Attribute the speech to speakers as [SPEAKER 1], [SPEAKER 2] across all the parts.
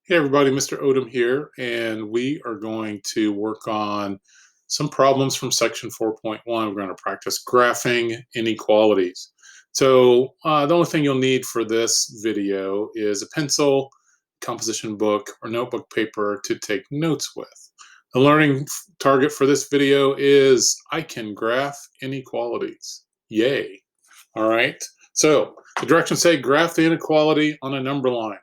[SPEAKER 1] Hey everybody, Mr. Odom here, and we are going to work on some problems from section 4.1. We're going to practice graphing inequalities. So the only thing you'll need for this video is a pencil, composition book, or notebook paper to take notes with. The learning target for this video is I can graph inequalities. Yay. All right. So the directions say graph the inequality on a number line.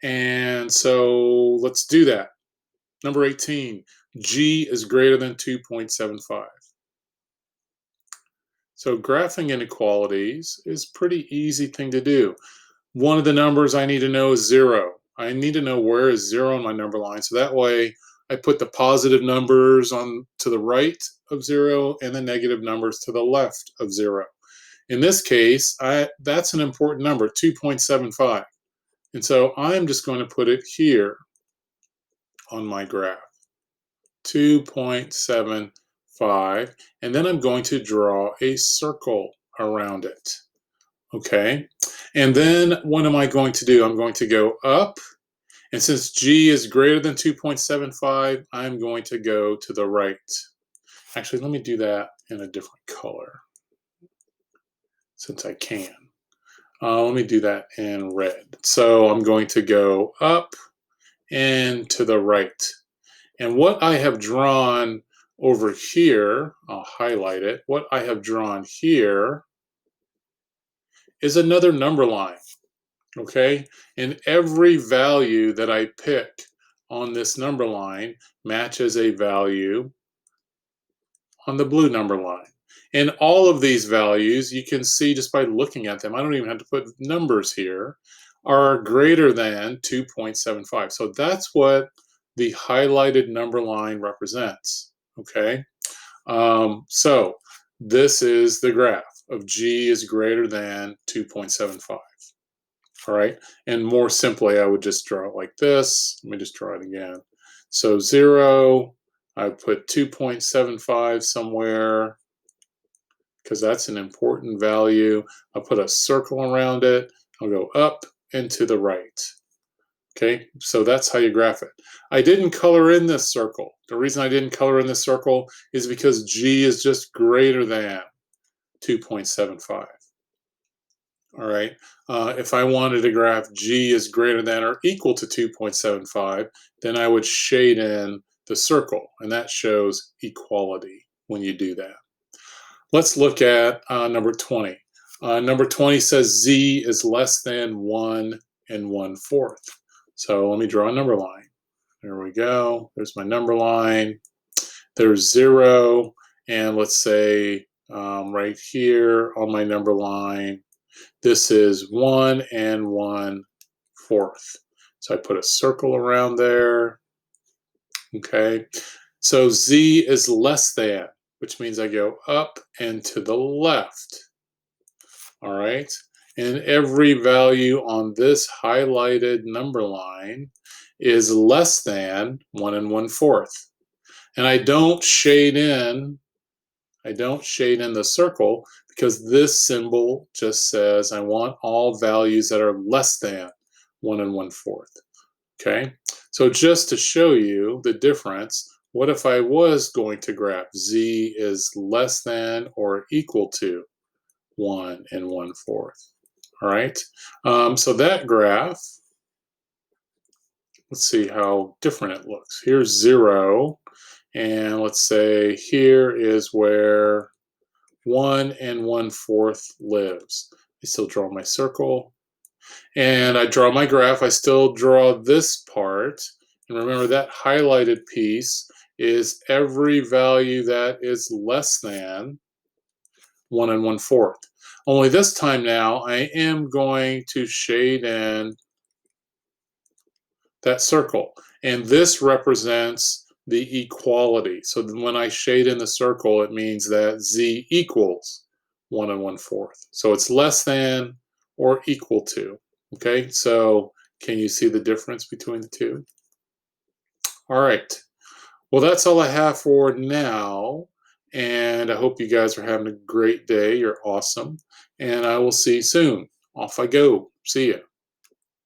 [SPEAKER 1] And so let's do that. Number 18, G is greater than 2.75. So graphing inequalities is a pretty easy thing to do. One of the numbers I need to know is 0. I need to know where is 0 on my number line. So that way I put the positive numbers on to the right of 0 and the negative numbers to the left of 0. In this case, that's an important number, 2.75. And so I'm just going to put it here on my graph, 2.75, and then I'm going to draw a circle around it. Okay, and then what am I going to do? I'm going to go up, and since G is greater than 2.75, I'm going to go to the right. Actually, let me do that in a different color since I can. Let me do that in red. So I'm going to go up and to the right. And what I have drawn over here, I'll highlight it, what I have drawn here is another number line, okay? And every value that I pick on this number line matches a value on the blue number line. And all of these values, you can see just by looking at them, I don't even have to put numbers here, are greater than 2.75. So that's what the highlighted number line represents, okay? So this is the graph of G is greater than 2.75, all right? And more simply, I would just draw it like this. Let me just draw it again. So 0, I put 2.75 somewhere because that's an important value. I'll put a circle around it. I'll go up and to the right. Okay, so that's how you graph it. I didn't color in this circle. The reason I didn't color in this circle is because G is just greater than 2.75. All right, if I wanted to graph G is greater than or equal to 2.75, then I would shade in the circle, and that shows equality when you do that. Let's look at number 20. Number 20 says Z is less than 1 1/4. So let me draw a number line. There we go. There's my number line. There's 0. And let's say right here on my number line, this is 1 1/4. So I put a circle around there. Okay. So Z is less than, which means I go up and to the left. All right. And every value on this highlighted number line is less than 1 1/4. And I don't shade in the circle because this symbol just says I want all values that are less than 1 1/4. Okay? So just to show you the difference, what if I was going to graph Z is less than or equal to 1 1/4? All right, so that graph, let's see how different it looks. Here's 0, and let's say here is where 1 1/4 lives. I still draw my circle, and I draw my graph. I still draw this part, and remember that highlighted piece is every value that is less than 1 1/4. Only this time now, I am going to shade in that circle. And this represents the equality. So when I shade in the circle, it means that Z equals 1 1/4. So it's less than or equal to. Okay, so can you see the difference between the two? All right. Well, that's all I have for now. And I hope you guys are having a great day. You're awesome. And I will see you soon. Off I go. See ya.